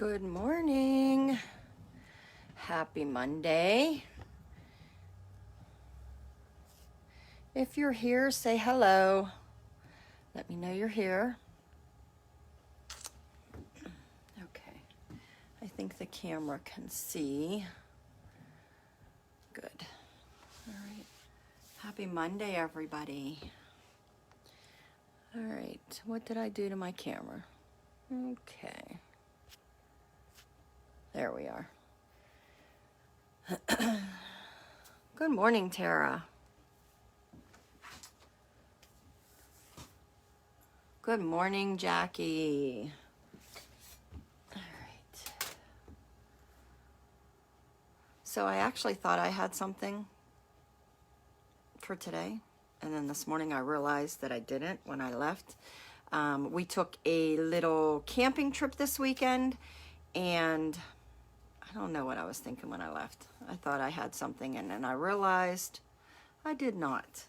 Good morning. Happy Monday. If you're here, say hello. Let me know you're here. Okay. I think the camera can see. Good. All right. Happy Monday, everybody. All right. What did I do to my camera? Okay. There we are. Good morning, Tara. Good morning, Jackie. All right. So I actually thought I had something for today. And then this morning I realized that I didn't when I left. We took a little camping trip this weekend, and I don't know what I was thinking when I left. I thought I had something, and then I realized I did not.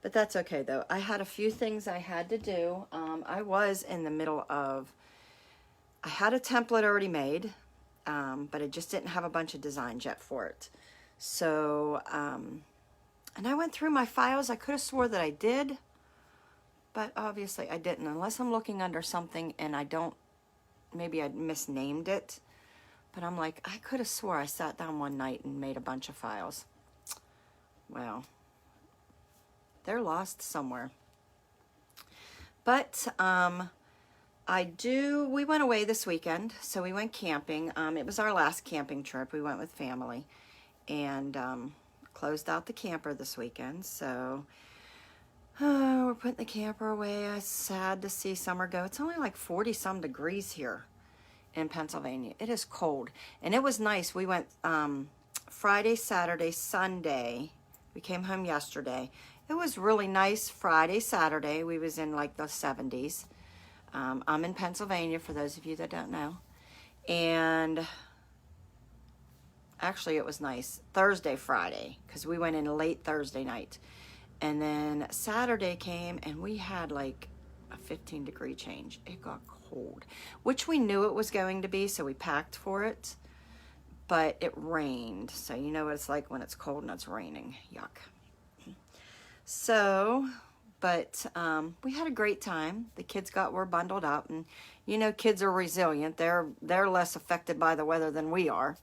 But that's okay, though. I had a few things I had to do. I was in the middle of, I had a template already made, but I just didn't have a bunch of designs yet for it. So, and I went through my files. I could have swore that I did, but obviously I didn't, unless I'm looking under something and I don't, maybe I misnamed it. But I'm like, I could have swore I sat down one night and made a bunch of files. Well, they're lost somewhere. But we went away this weekend, so we went camping. It was our last camping trip. We went with family and closed out the camper this weekend. So we're putting the camper away. I'm sad to see summer go. It's only like 40 some degrees here in Pennsylvania. It is cold, and it was nice. We went Friday, Saturday, Sunday. We came home yesterday. It was really nice. Friday, Saturday, we was in like the 70s. I'm in Pennsylvania, for those of you that don't know. And actually it was nice Thursday, Friday, because we went in late Thursday night. And then Saturday came, and we had like a 15-degree change. It got cold, which we knew it was going to be, so we packed for it. But it rained, so you know what it's like when it's cold and it's raining. Yuck. So, but we had a great time. The kids were bundled up, and you know, kids are resilient. They're less affected by the weather than we are.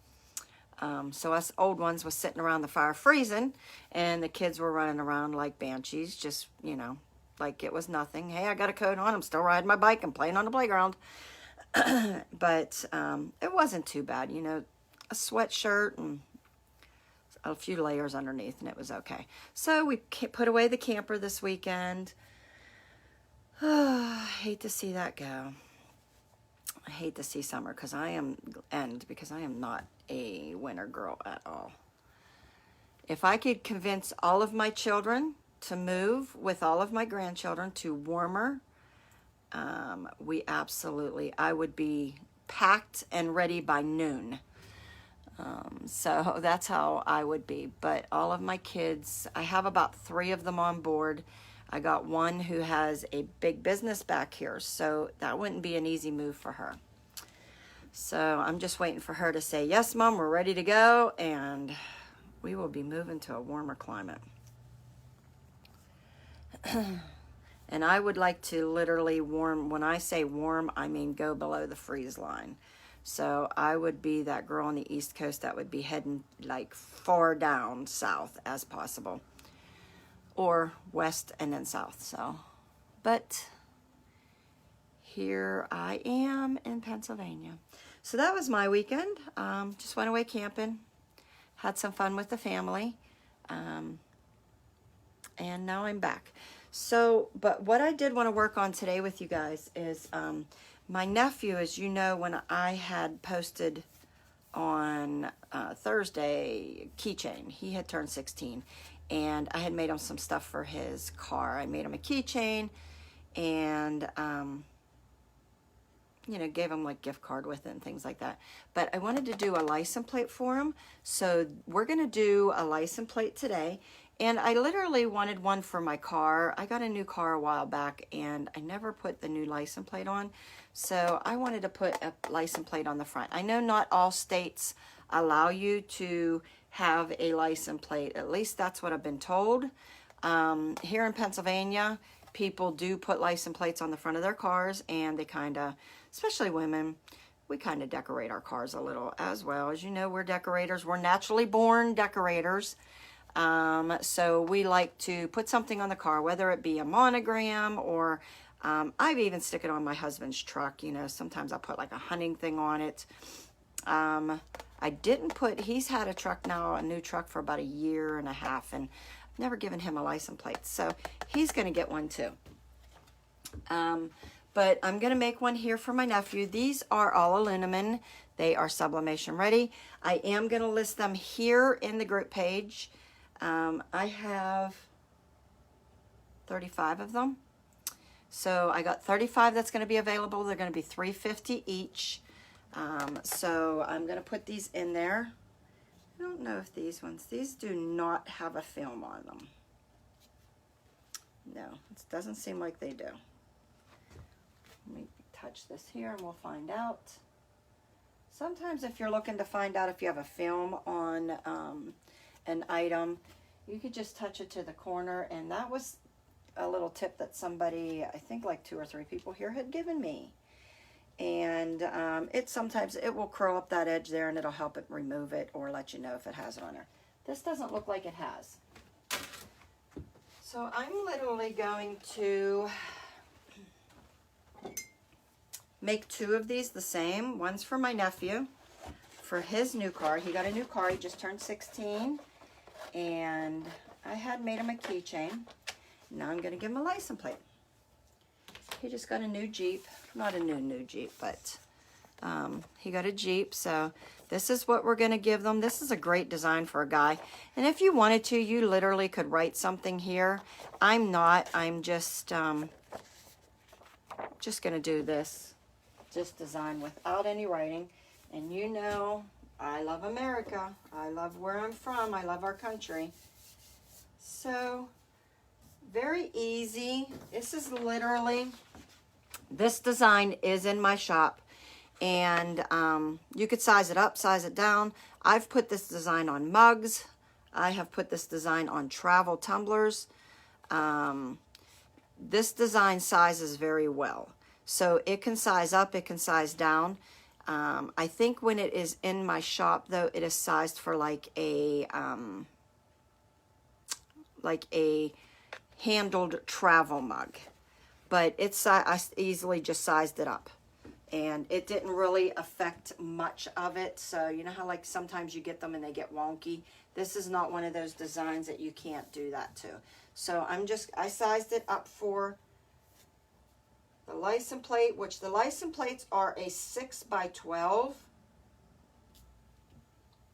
So us old ones was sitting around the fire freezing, and the kids were running around like banshees, just, you know, like it was nothing. Hey, I got a coat on. I'm still riding my bike and playing on the playground. But it wasn't too bad, you know, a sweatshirt and a few layers underneath, and it was okay. So we put away the camper this weekend. I hate to see that go. I hate to see summer because I am not a winter girl at all. If I could convince all of my children to move with all of my grandchildren to warmer, I would be packed and ready by noon. So that's how I would be. But all of my kids, I have about 3 of them on board. I got one who has a big business back here, so that wouldn't be an easy move for her. So I'm just waiting for her to say, yes, Mom, we're ready to go, and we will be moving to a warmer climate. And I would like to literally warm, when I say warm, I mean go below the freeze line. So I would be that girl on the East Coast that would be heading like far down south as possible. Or west and then south. So, but here I am in Pennsylvania. So that was my weekend. Just went away camping. Had some fun with the family. And now I'm back. So, but what I did want to work on today with you guys is my nephew, as you know, when I had posted on Thursday, keychain, he had turned 16, and I had made him some stuff for his car. I made him a keychain, and you know, gave him like gift card with it and things like that. But I wanted to do a license plate for him, so we're gonna do a license plate today. And I literally wanted one for my car. I got a new car a while back and I never put the new license plate on. So I wanted to put a license plate on the front. I know not all states allow you to have a license plate. At least that's what I've been told. Here in Pennsylvania, people do put license plates on the front of their cars, and they kind of, especially women, we kind of decorate our cars a little as well. As you know, we're decorators. We're naturally born decorators. So we like to put something on the car, whether it be a monogram or I even stick it on my husband's truck. You know, sometimes I put like a hunting thing on it. I didn't put, he's had a truck now, a new truck for about 1.5 years, and I've never given him a license plate. So he's going to get one too. But I'm going to make one here for my nephew. These are all aluminum. They are sublimation ready. I am going to list them here in the group page. I have 35 of them. So I got 35 that's going to be available. They're going to be $3.50 each. So I'm going to put these in there. I don't know if these do not have a film on them. No, it doesn't seem like they do. Let me touch this here and we'll find out. Sometimes if you're looking to find out if you have a film on an item, you could just touch it to the corner, and that was a little tip that somebody, I think like 2 or 3 people here had given me. And sometimes it will curl up that edge there, and it'll help it remove it or let you know if it has it on there. This doesn't look like it has. So I'm literally going to make 2 of these the same. One's for my nephew, for his new car. He got a new car. He just turned 16. And I had made him a keychain. Now I'm going to give him a license plate. He just got a new Jeep. Not a new Jeep, but he got a Jeep. So this is what we're going to give them. This is a great design for a guy. And if you wanted to, you literally could write something here. I'm not. I'm just going to do this. Just design without any writing. And you know, I love America. I love where I'm from. I love our country. So, very easy. This is literally, this design is in my shop. And you could size it up, size it down. I've put this design on mugs. I have put this design on travel tumblers. This design sizes very well. So it can size up, it can size down. I think when it is in my shop, though, it is sized for like a handled travel mug. But I easily just sized it up. And it didn't really affect much of it. So you know how like sometimes you get them and they get wonky? This is not one of those designs that you can't do that to. So I sized it up for the license plate, which the license plates are a 6x12.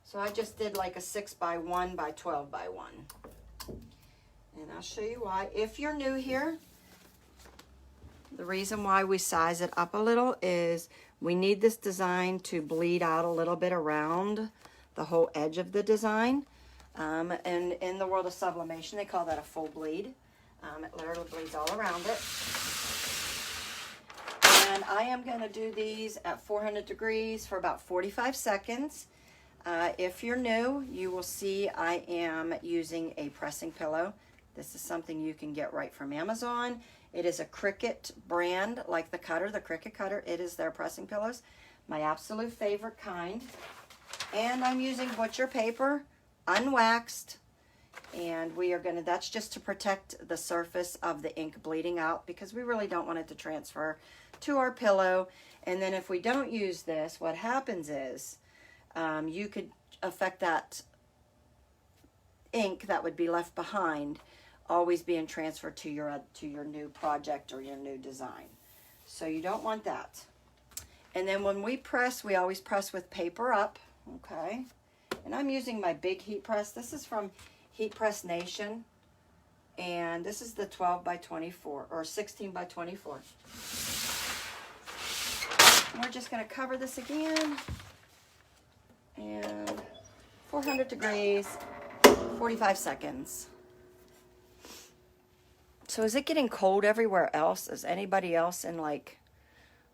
So I just did like a 6x1 by 12 by 1. And I'll show you why. If you're new here, the reason why we size it up a little is we need this design to bleed out a little bit around the whole edge of the design. And in the world of sublimation, they call that a full bleed. It literally bleeds all around it. And I am going to do these at 400 degrees for about 45 seconds. If you're new, you will see I am using a pressing pillow. This is something you can get right from Amazon. It is a Cricut brand, like the cutter, the Cricut cutter. It is their pressing pillows, my absolute favorite kind. And I'm using butcher paper, unwaxed. And we are going to, that's just to protect the surface of the ink bleeding out, because we really don't want it to transfer to our pillow. And then if we don't use this, what happens is you could affect that ink that would be left behind always being transferred to your new project or your new design. So you don't want that. And then when we press, we always press with paper up, okay? And I'm using my big heat press. This is from Heat Press Nation. And this is the 12 by 24 or 16 by 24. And we're just going to cover this again. And 400 degrees, 45 seconds. So is it getting cold everywhere else? Is anybody else in like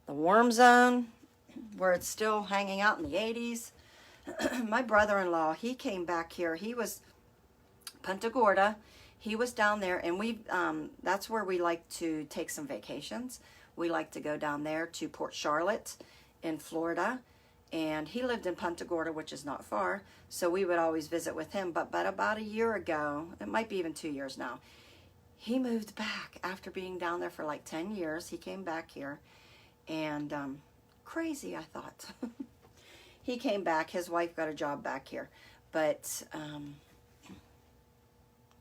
the warm zone where it's still hanging out in the 80s? My brother-in-law, he came back here. He was Punta Gorda. He was down there, and we that's where we like to take some vacations. We like to go down there to Port Charlotte in Florida, and he lived in Punta Gorda, which is not far, so we would always visit with him. But about a year ago, it might be even 2 years now, he moved back after being down there for like 10 years. He came back here, and crazy, I thought. He came back. His wife got a job back here. But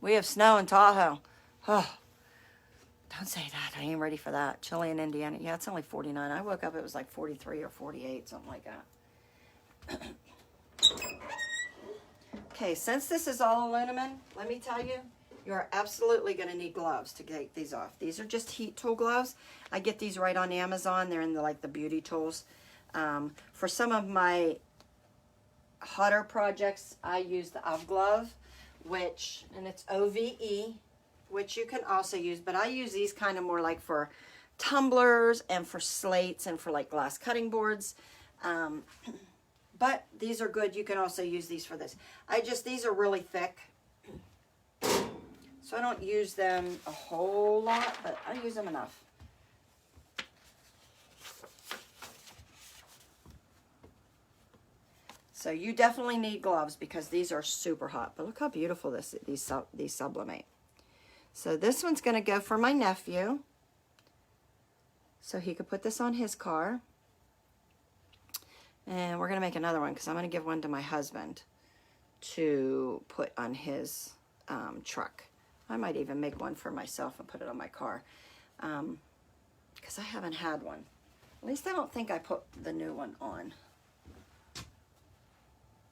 we have snow in Tahoe. Oh, don't say that. I ain't ready for that. Chile and Indiana. Yeah, it's only 49. I woke up, it was like 43 or 48, something like that. Okay, since this is all aluminum, let me tell you, you are absolutely going to need gloves to take these off. These are just heat tool gloves. I get these right on Amazon. They're in the, like the beauty tools. For some of my hotter projects, I use the UV glove, and it's OVE, which you can also use, but I use these kind of more like for tumblers and for slates and for like glass cutting boards. But these are good. You can also use these for this. These are really thick, so I don't use them a whole lot, but I use them enough. So you definitely need gloves because these are super hot. But look how beautiful these sublimate. So this one's going to go for my nephew, so he could put this on his car. And we're going to make another one because I'm going to give one to my husband to put on his truck. I might even make one for myself and put it on my car because I haven't had one. At least I don't think I put the new one on.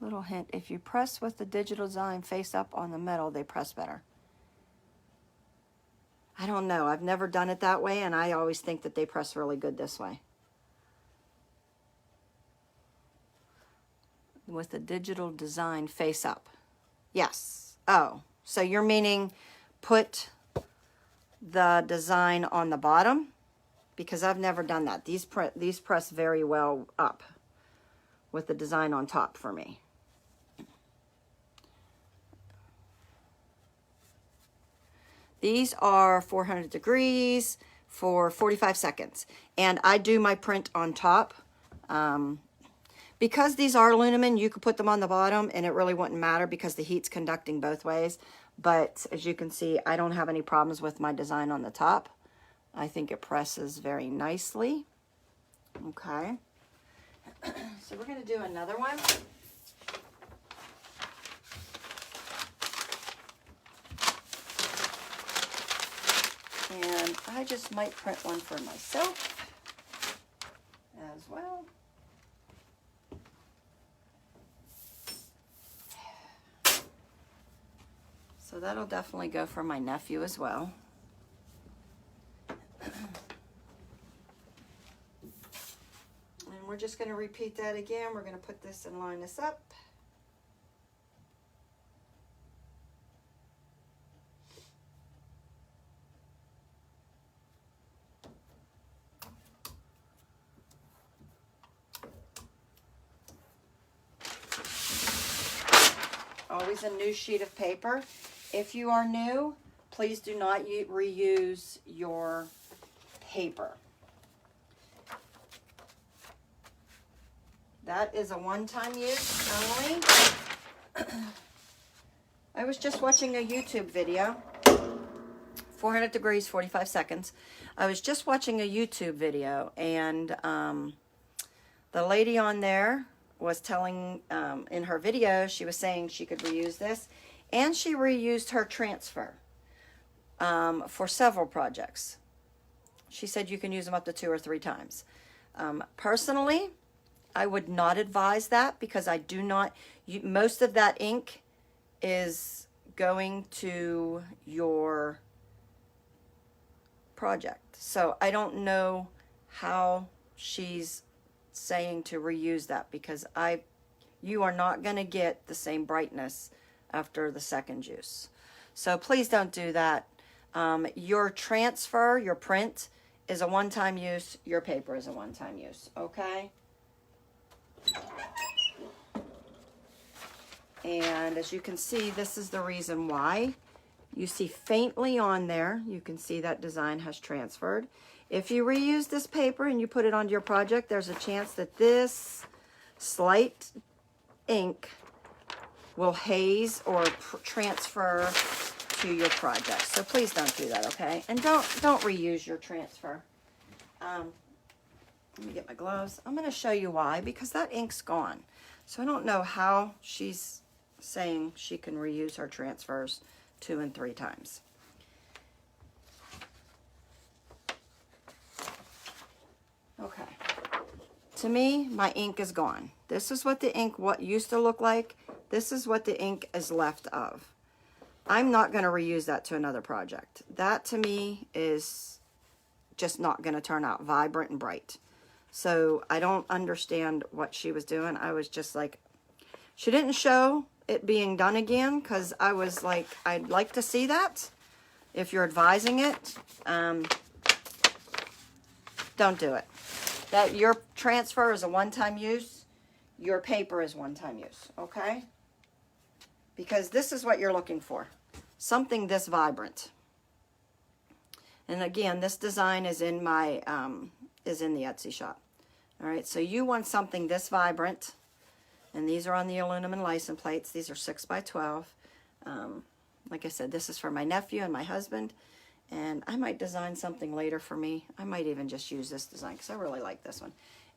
Little hint, if you press with the digital design face up on the metal, they press better. I don't know. I've never done it that way, and I always think that they press really good this way. With the digital design face up. Yes. Oh, so you're meaning put the design on the bottom? Because I've never done that. These press very well up with the design on top for me. These are 400 degrees for 45 seconds. And I do my print on top. Because these are aluminum, you could put them on the bottom and it really wouldn't matter because the heat's conducting both ways. But as you can see, I don't have any problems with my design on the top. I think it presses very nicely. Okay. So we're going to do another one. And I just might print one for myself as well. So that'll definitely go for my nephew as well. And we're just going to repeat that again. We're going to put this and line this up. Always a new sheet of paper. If you are new, please do not reuse your paper. That is a one-time use only. I was just watching a YouTube video, 400 degrees, 45 seconds. I was just watching a YouTube video, and the lady on there was telling, in her video, she was saying she could reuse this, and she reused her transfer for several projects. She said you can use them up to 2 or 3 times. Personally, I would not advise that because I do not, most of that ink is going to your project. So I don't know how she's saying to reuse that because you are not going to get the same brightness after the second use. So please don't do that. Your transfer, your print, is a one-time use. Your paper is a one-time use, okay? And as you can see, this is the reason why. You see faintly on there, you can see that design has transferred. If you reuse this paper and you put it onto your project, there's a chance that this slight ink will haze or transfer to your project. So please don't do that, okay? And don't reuse your transfer. Let me get my gloves. I'm going to show you why, because that ink's gone. So I don't know how she's saying she can reuse her transfers 2 and 3 times. Okay. To me, my ink is gone. This is what the ink used to look like. This is what the ink is left of. I'm not going to reuse that to another project. That to me is just not going to turn out vibrant and bright. So I don't understand what she was doing. I was just like, she didn't show it being done again, because I was like, I'd like to see that. If you're advising it, don't do it. That your transfer is a one-time use. Your paper is one-time use, okay? Because this is what you're looking for. Something this vibrant. And again, this design is in my, is in the Etsy shop. All right, so you want something this vibrant. And these are on the aluminum license plates. These are 6 by 12. Like I said, this is for my nephew and my husband. And I might design something later for me. I might even just use this design because I really like this one.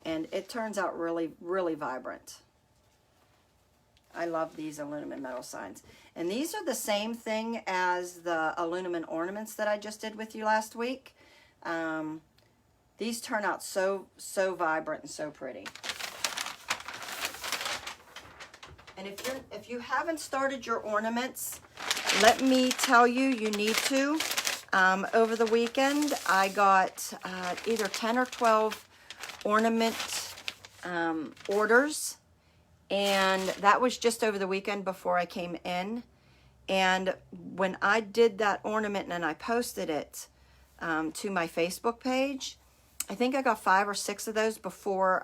And it turns out really, really vibrant. I love these aluminum metal signs. And these are the same thing as the aluminum ornaments that I just did with you last week. These turn out so vibrant and so pretty. And if you haven't started your ornaments, let me tell you, you need to. Over the weekend, I got either 10 or 12 ornament orders. And that was just over the weekend before I came in. And when I did that ornament and I posted it to my Facebook page, I think I got 5 or 6 of those before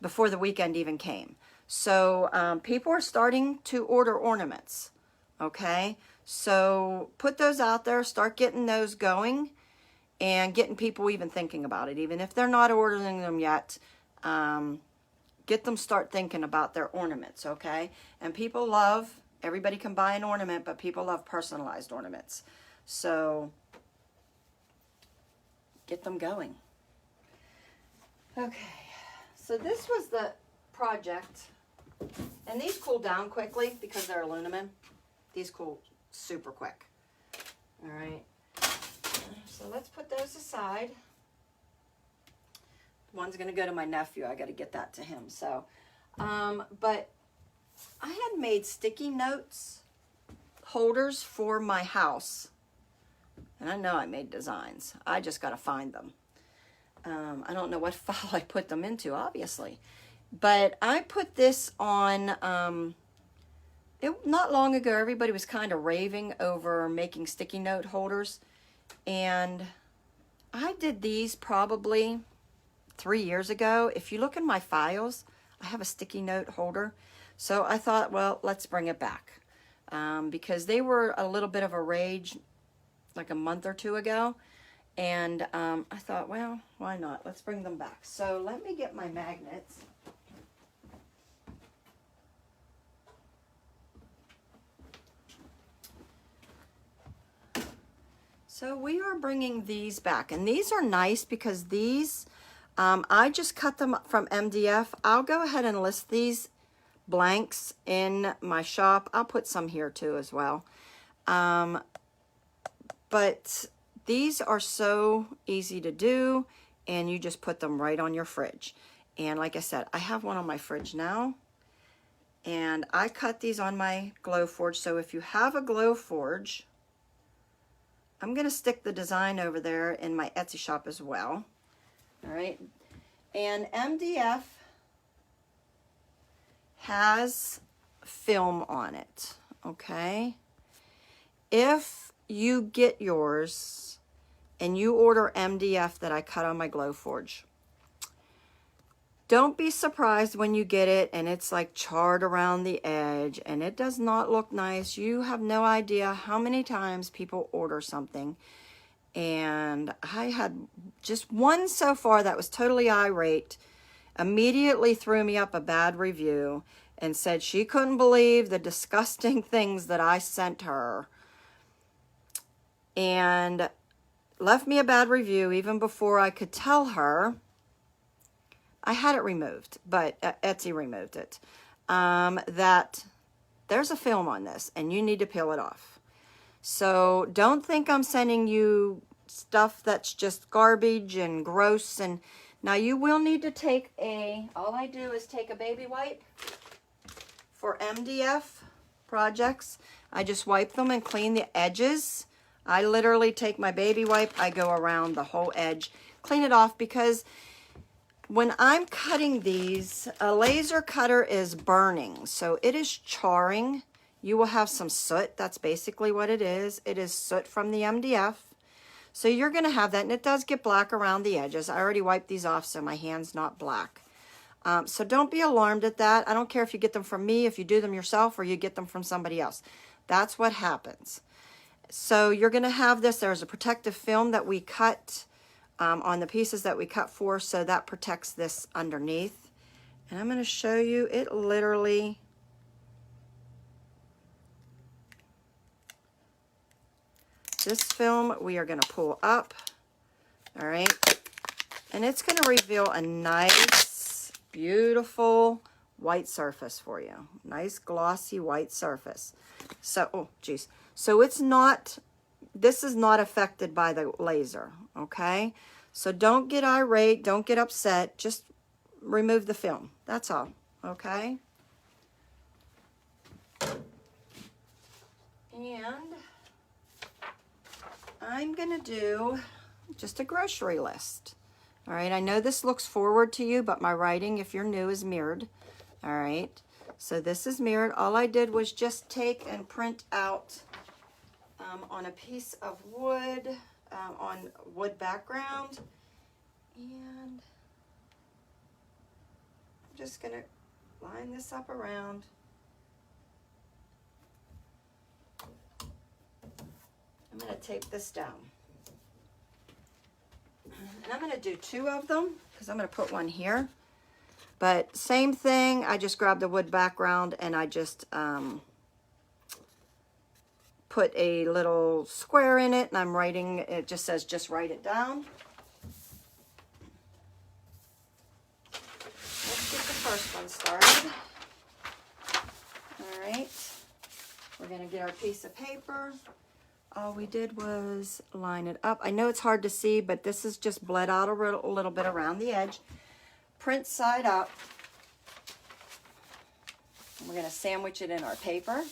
the weekend even came. So people are starting to order ornaments, okay? So put those out there, start getting those going, and getting people even thinking about it. Even if they're not ordering them yet, get them start thinking about their ornaments, okay? And people love, everybody can buy an ornament, but people love personalized ornaments. So get them going. Okay, so this was the project. And these cool down quickly because they're aluminum. These cool super quick. All right. So let's put those aside. One's going to go to my nephew. I got to get that to him. So, but I had made sticky notes holders for my house. And I know I made designs. I just got to find them. I don't know what file I put them into, obviously. But I put this on, not long ago, everybody was kind of raving over making sticky note holders. And I did these probably 3 years ago. If you look in my files, I have a sticky note holder. So I thought, well, let's bring it back. Because they were a little bit of a rage like a month or 2 ago. And I thought, well, why not? Let's bring them back. So let me get my magnets. So we are bringing these back, and these are nice because these, I just cut them from MDF. I'll go ahead and list these blanks in my shop. I'll put some here too as well. But these are so easy to do, and you just put them right on your fridge. And like I said, I have one on my fridge now, and I cut these on my Glowforge. So if you have a Glowforge, I'm going to stick the design over there in my Etsy shop as well. All right. And MDF has film on it. Okay. If you get yours and you order MDF that I cut on my Glowforge, don't be surprised when you get it and it's like charred around the edge and it does not look nice. You have no idea how many times people order something. And I had just one so far that was totally irate, immediately threw me up a bad review and said she couldn't believe the disgusting things that I sent her. And left me a bad review even before I could tell her. I had it removed, but Etsy removed it. That there's a film on this and you need to peel it off. So don't think I'm sending you stuff that's just garbage and gross. And now you will need to take all I do is take a baby wipe for MDF projects. I just wipe them and clean the edges. I literally take my baby wipe, I go around the whole edge, clean it off, because when I'm cutting these, a laser cutter is burning, so it is charring. You will have some soot. That's basically what it is. It is soot from the MDF. So you're going to have that, and it does get black around the edges. I already wiped these off, so my hand's not black. So don't be alarmed at that. I don't care if you get them from me, if you do them yourself, or you get them from somebody else. That's what happens. So you're going to have this. There's a protective film that we cut on the pieces that we cut for, so that protects this underneath. And I'm going to show you it literally. This film we are going to pull up, all right, and it's going to reveal a nice, beautiful white surface for you. Nice, glossy white surface. So, oh, geez. So it's not, this is not affected by the laser, okay? So don't get irate, don't get upset, just remove the film. That's all, okay? And I'm going to do just a grocery list. All right, I know this looks forward to you, but my writing, if you're new, is mirrored. All right, so this is mirrored. All I did was just take and print out on a piece of wood, on wood background. And I'm just going to line this up around. I'm going to tape this down. And I'm going to do 2 of them because I'm going to put one here. But same thing, I just grabbed the wood background and I just put a little square in it, and I'm writing, it just says, just write it down. Let's get the first one started. All right, we're going to get our piece of paper. All we did was line it up. I know it's hard to see, but this is just bled out a little bit around the edge. Print side up. We're going to sandwich it in our paper.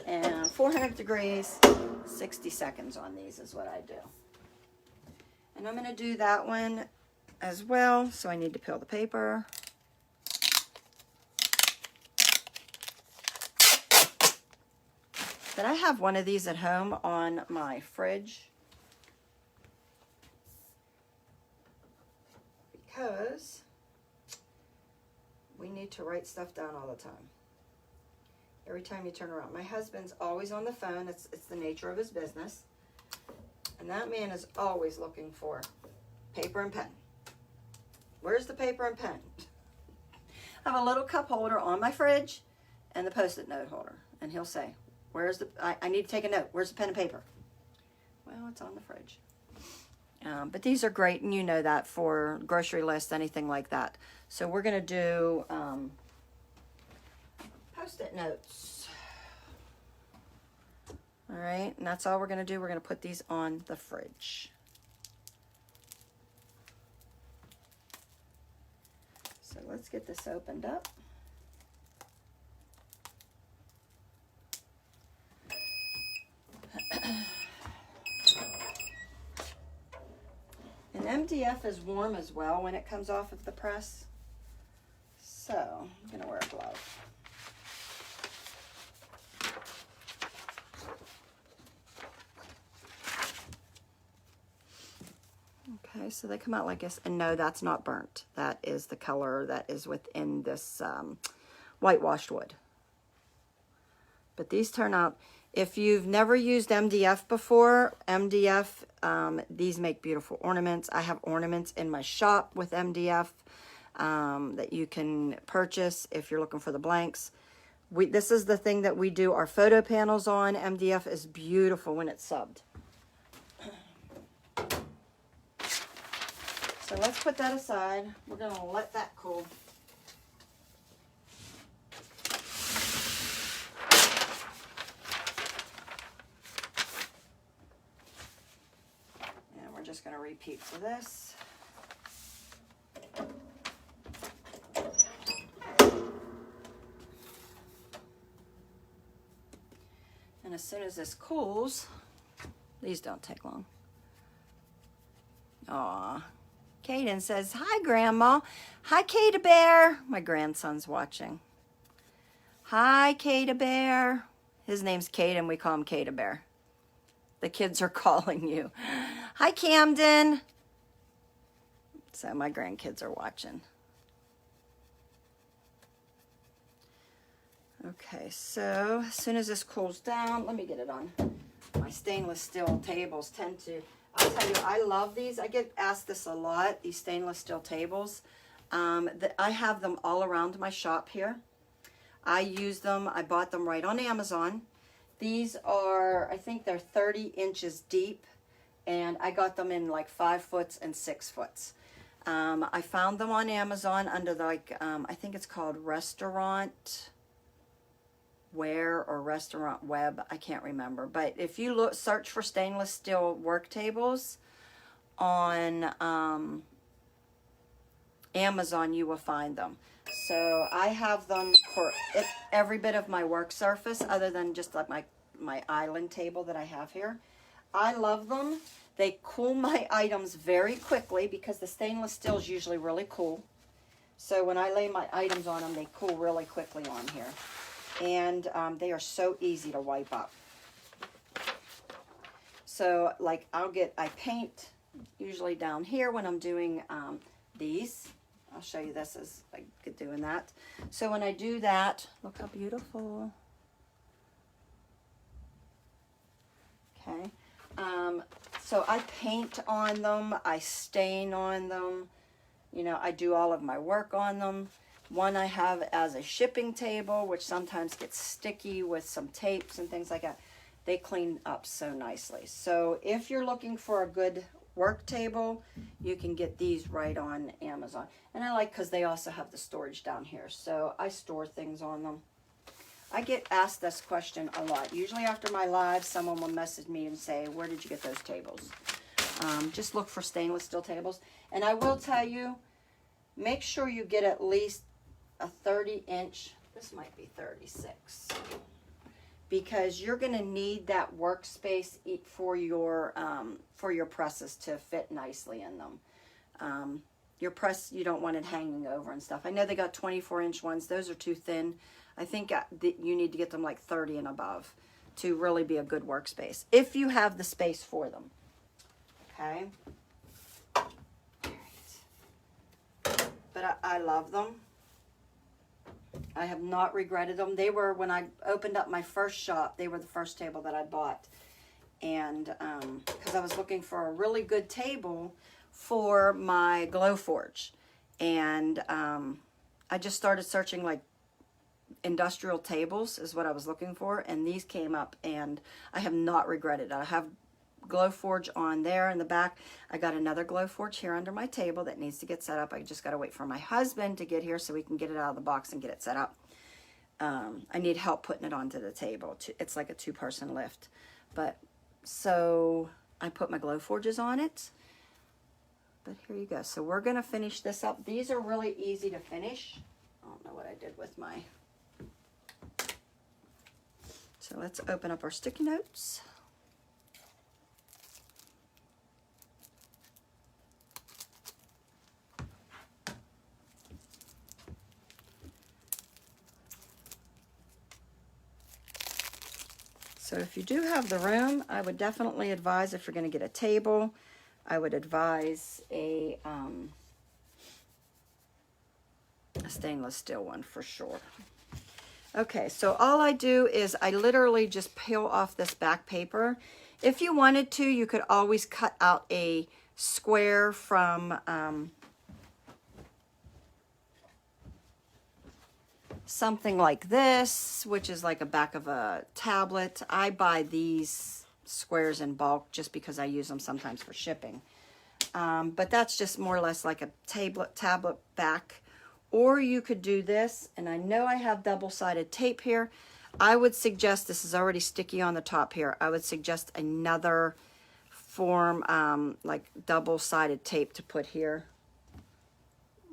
And 400 degrees, 60 seconds on these is what I do. And I'm going to do that one as well, so I need to peel the paper. But I have one of these at home on my fridge because we need to write stuff down all the time. Every time you turn around. My husband's always on the phone. It's the nature of his business. And that man is always looking for paper and pen. Where's the paper and pen? I have a little cup holder on my fridge and the Post-it note holder. And he'll say, where's the, I need to take a note. Where's the pen and paper? Well, it's on the fridge. But these are great, and you know that for grocery lists, anything like that. So we're going to do Post-it notes. All right, and that's all we're going to do. We're going to put these on the fridge. So let's get this opened up. And MDF is warm as well when it comes off of the press. So I'm going to wear a glove. Okay, so they come out like this. And no, that's not burnt. That is the color that is within this whitewashed wood. But these turn out, if you've never used MDF before, MDF, these make beautiful ornaments. I have ornaments in my shop with MDF that you can purchase if you're looking for the blanks. This is the thing that we do our photo panels on. MDF is beautiful when it's subbed. So let's put that aside. We're going to let that cool. And we're just going to repeat for this. And as soon as this cools, these don't take long. Aw. Caden says, hi, Grandma. Hi, Cada Bear. My grandson's watching. Hi, Cada Bear. His name's Caden. We call him Cada Bear. The kids are calling you. Hi, Camden. So my grandkids are watching. Okay, so as soon as this cools down, let me get it on. My stainless steel tables tend to... I'll tell you, I love these. I get asked this a lot, these stainless steel tables. I have them all around my shop here. I use them. I bought them right on Amazon. These are, I think they're 30 inches deep, and I got them in like 5 foot and 6 foot. I found them on Amazon under like, I think it's called Restaurant Ware or Restaurant Web, I can't remember. But if you search for stainless steel work tables on Amazon, you will find them. So I have them for every bit of my work surface, other than just like my island table that I have here. I love them. They cool my items very quickly because the stainless steel is usually really cool. So when I lay my items on them, they cool really quickly on here. And they are so easy to wipe up. So like I paint usually down here when I'm doing these. I'll show you this as I get doing that. So when I do that, look how beautiful. Okay. So I paint on them. I stain on them. You know, I do all of my work on them. One I have as a shipping table, which sometimes gets sticky with some tapes and things like that. They clean up so nicely. So if you're looking for a good work table, you can get these right on Amazon. And I like because they also have the storage down here. So I store things on them. I get asked this question a lot. Usually after my live, someone will message me and say, where did you get those tables? Just look for stainless steel tables. And I will tell you, make sure you get at least a 30-inch, this might be 36, because you're going to need that workspace for your presses to fit nicely in them. Your press, you don't want it hanging over and stuff. I know they got 24-inch ones. Those are too thin. I think you need to get them like 30 and above to really be a good workspace, if you have the space for them. Okay? All right. But I love them. I have not regretted them. They were, when I opened up my first shop, they were the first table that I bought. And because I was looking for a really good table for my Glowforge. And I just started searching like industrial tables is what I was looking for. And these came up and I have not regretted it. I have Glowforge on there in the back. I got another Glowforge here under my table that needs to get set up. I just got to wait for my husband to get here so we can get it out of the box and get it set up. I need help putting it onto the table. It's like a 2-person lift. But so I put my Glowforges on it. But here you go. So we're going to finish this up. These are really easy to finish. I don't know what I did with my... So let's open up our sticky notes. So if you do have the room, I would definitely advise, if you're going to get a table, I would advise a stainless steel one for sure. Okay, so all I do is I literally just peel off this back paper. If you wanted to, you could always cut out a square from something like this, which is like a back of a tablet. I buy these squares in bulk just because I use them sometimes for shipping. But that's just more or less like a tablet back. Or you could do this, and I know I have double-sided tape here. I would suggest, this is already sticky on the top here, I would suggest another form, like double-sided tape to put here.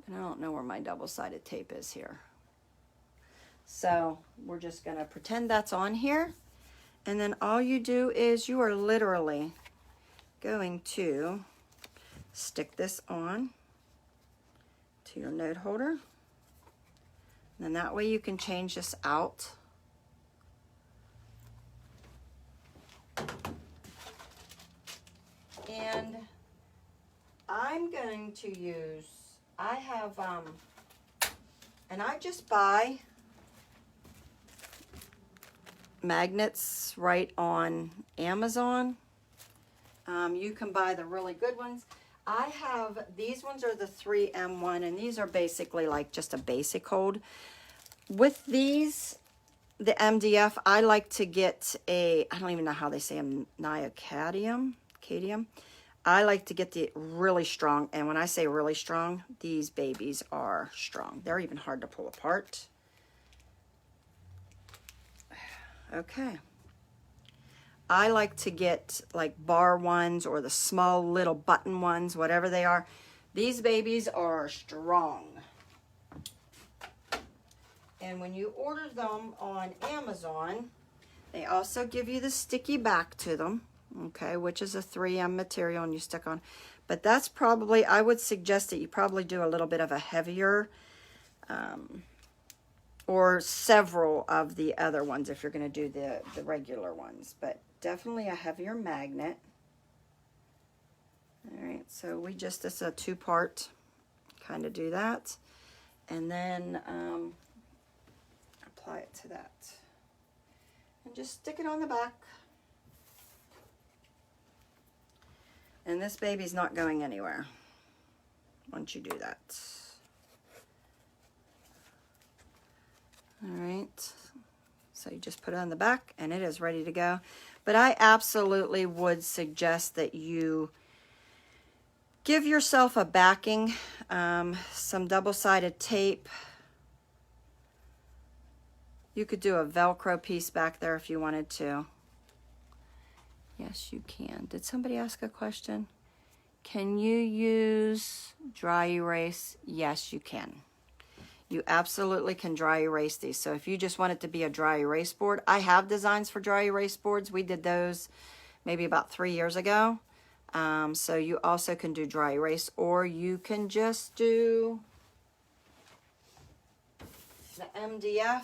And I don't know where my double-sided tape is here. So we're just going to pretend that's on here. And then all you do is you are literally going to stick this on to your note holder. And then that way you can change this out. And I'm going to use, I have, and I just buy magnets right on Amazon. You can buy the really good ones. I have, these ones are the 3M1, and these are basically like just a basic hold. With these, the MDF, I like to get a, I don't even know how they say them, cadmium. I like to get the really strong, and when I say really strong, these babies are strong. They're even hard to pull apart. Okay. I like to get like bar ones or the small little button ones, whatever they are. These babies are strong. And when you order them on Amazon, they also give you the sticky back to them, okay, which is a 3M material and you stick on. But that's probably, I would suggest that you probably do a little bit of a heavier, or several of the other ones if you're going to do the regular ones. But definitely a heavier magnet. All right, so we just, this is a two-part, kind of do that. And then apply it to that. And just stick it on the back. And this baby's not going anywhere once you do that. All right, so you just put it on the back and it is ready to go. But I absolutely would suggest that you give yourself a backing, some double-sided tape. You could do a Velcro piece back there if you wanted to. Yes, you can. Did somebody ask a question? Can you use dry erase? Yes, you can. You absolutely can dry erase these. So if you just want it to be a dry erase board, I have designs for dry erase boards. We did those maybe about 3 years ago. So you also can do dry erase, or you can just do the MDF.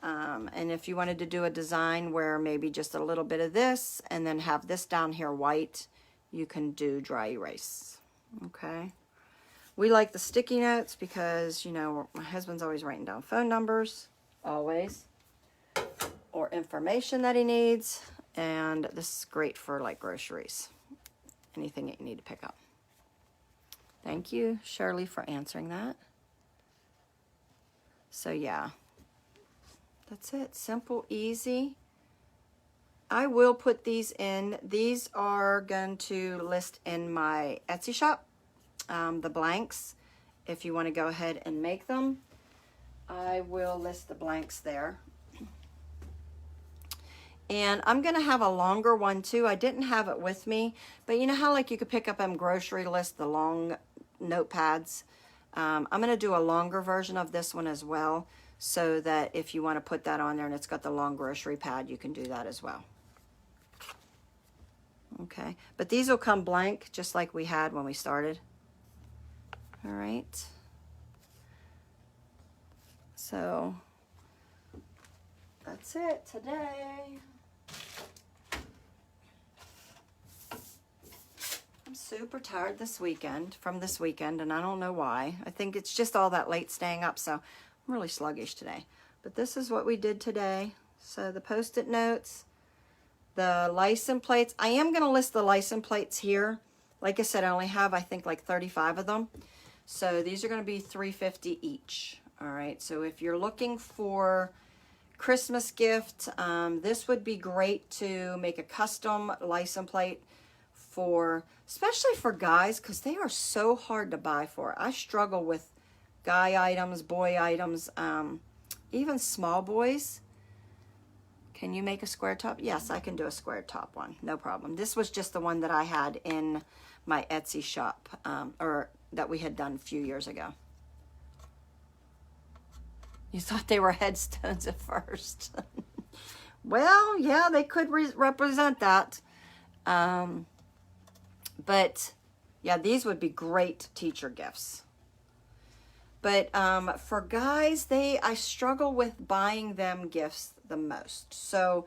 And if you wanted to do a design where maybe just a little bit of this and then have this down here white, you can do dry erase. Okay. We like the sticky notes because, you know, my husband's always writing down phone numbers, always, or information that he needs. And this is great for like groceries, anything that you need to pick up. Thank you, Shirley, for answering that. So yeah, that's it. Simple, easy. I will put these in. These are going to list in my Etsy shop. The blanks, if you want to go ahead and make them, I will list the blanks there. And I'm going to have a longer one too. I didn't have it with me, but you know how like you could pick up on grocery list, the long notepads. I'm going to do a longer version of this one as well, so that if you want to put that on there and it's got the long grocery pad, you can do that as well. Okay, but these will come blank just like we had when we started. All right, so that's it today. I'm super tired from this weekend, and I don't know why. I think it's just all that late staying up, so I'm really sluggish today. But this is what we did today. So the Post-it notes, the license plates. I am going to list the license plates here. Like I said, I only have, I think, like 35 of them. So these are going to be $3.50 each. All right, so if you're looking for Christmas gift, this would be great to make a custom license plate for, especially for guys, because they are so hard to buy for. I struggle with guy items, boy items, even small boys. Can you make a square top? Yes, I can do a square top one, no problem. This was just the one that I had in my Etsy shop, or that we had done a few years ago. You thought they were headstones at first. Well, yeah, they could represent that. But yeah, these would be great teacher gifts. But for guys, I struggle with buying them gifts the most. So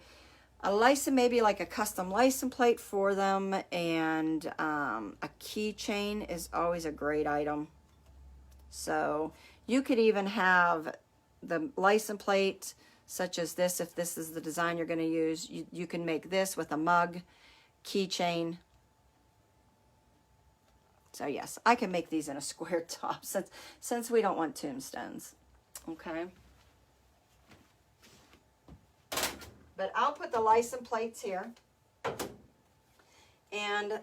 a license, maybe like a custom license plate for them, and a keychain is always a great item. So you could even have the license plate such as this. If this is the design you're going to use, you can make this with a mug, keychain. So yes, I can make these in a square top since we don't want tombstones. Okay. But I'll put the license plates here. And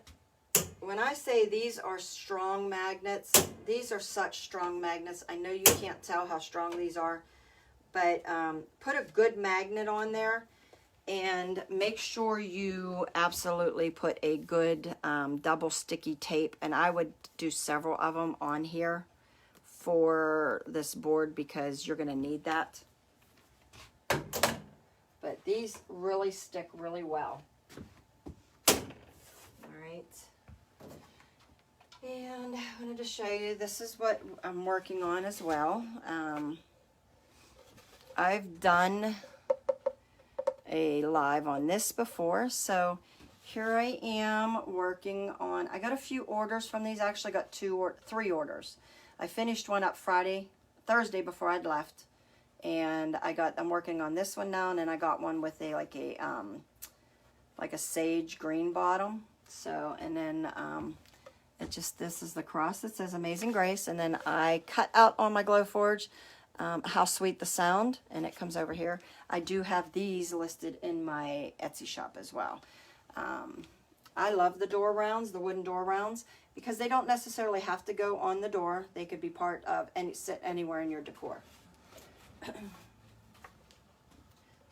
when I say these are strong magnets, these are such strong magnets. I know you can't tell how strong these are, but put a good magnet on there. And make sure you absolutely put a good double sticky tape. And I would do several of them on here for this board because you're going to need that. But these really stick really well. All right. And I wanted to show you, this is what I'm working on as well. I've done a live on this before, so here I am working on, I got a few orders from these. I actually got 2 or 3 orders. I finished one up Thursday before I'd left, and I'm working on this one now, and then I got one with like a sage green bottom. So, and then this is the cross that says Amazing Grace, and then I cut out on my Glowforge How Sweet the Sound, and it comes over here. I do have these listed in my Etsy shop as well. I love the door rounds, the wooden door rounds, because they don't necessarily have to go on the door. They could be part of sit anywhere in your decor.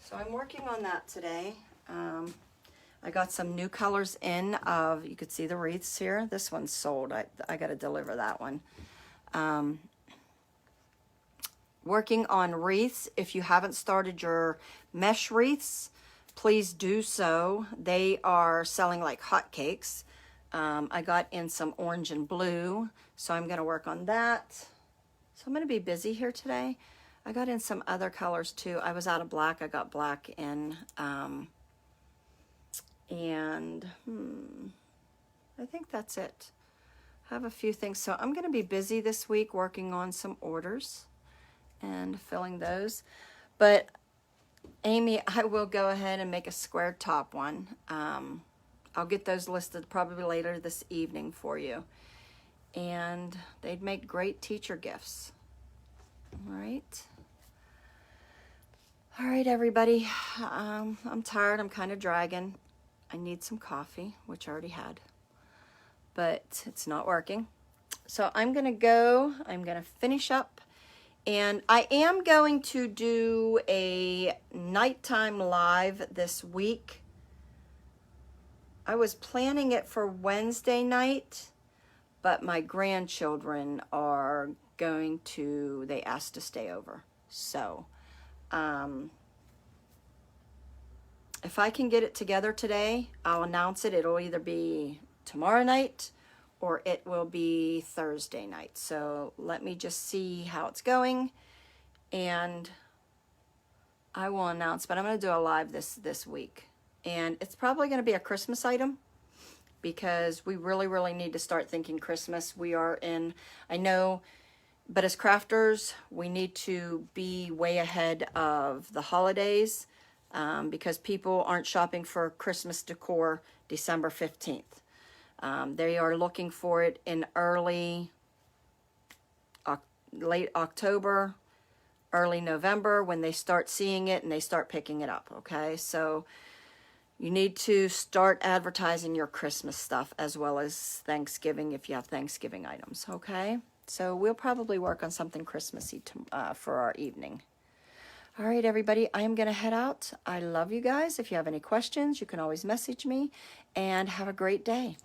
So I'm working on that today. I got some new colors in of, you could see the wreaths here. This one's sold. I got to deliver that one. Working on wreaths. If you haven't started your mesh wreaths, please do so. They are selling like hotcakes. I got in some orange and blue, so I'm going to work on that. So I'm going to be busy here today. I got in some other colors too. I was out of black. I got black in. And I think that's it. I have a few things. So I'm going to be busy this week working on some orders and filling those. But Amy, I will go ahead and make a square top one. I'll get those listed probably later this evening for you. And they'd make great teacher gifts. All right. All right, everybody. I'm tired. I'm kind of dragging. I need some coffee, which I already had. But it's not working. So I'm going to go. I'm going to finish up. And I am going to do a nighttime live this week. I was planning it for Wednesday night, but my grandchildren are they asked to stay over. So, if I can get it together today, I'll announce it. It'll either be tomorrow night or it will be Thursday night. So let me just see how it's going, and I will announce. But I'm going to do a live this week, and it's probably going to be a Christmas item because we really need to start thinking Christmas. We are in, I know, but as crafters, we need to be way ahead of the holidays because people aren't shopping for Christmas decor December 15th. They are looking for it in late October, early November, when they start seeing it and they start picking it up, okay? So you need to start advertising your Christmas stuff as well as Thanksgiving if you have Thanksgiving items, okay? So we'll probably work on something Christmassy for our evening. All right, everybody, I am going to head out. I love you guys. If you have any questions, you can always message me, and have a great day.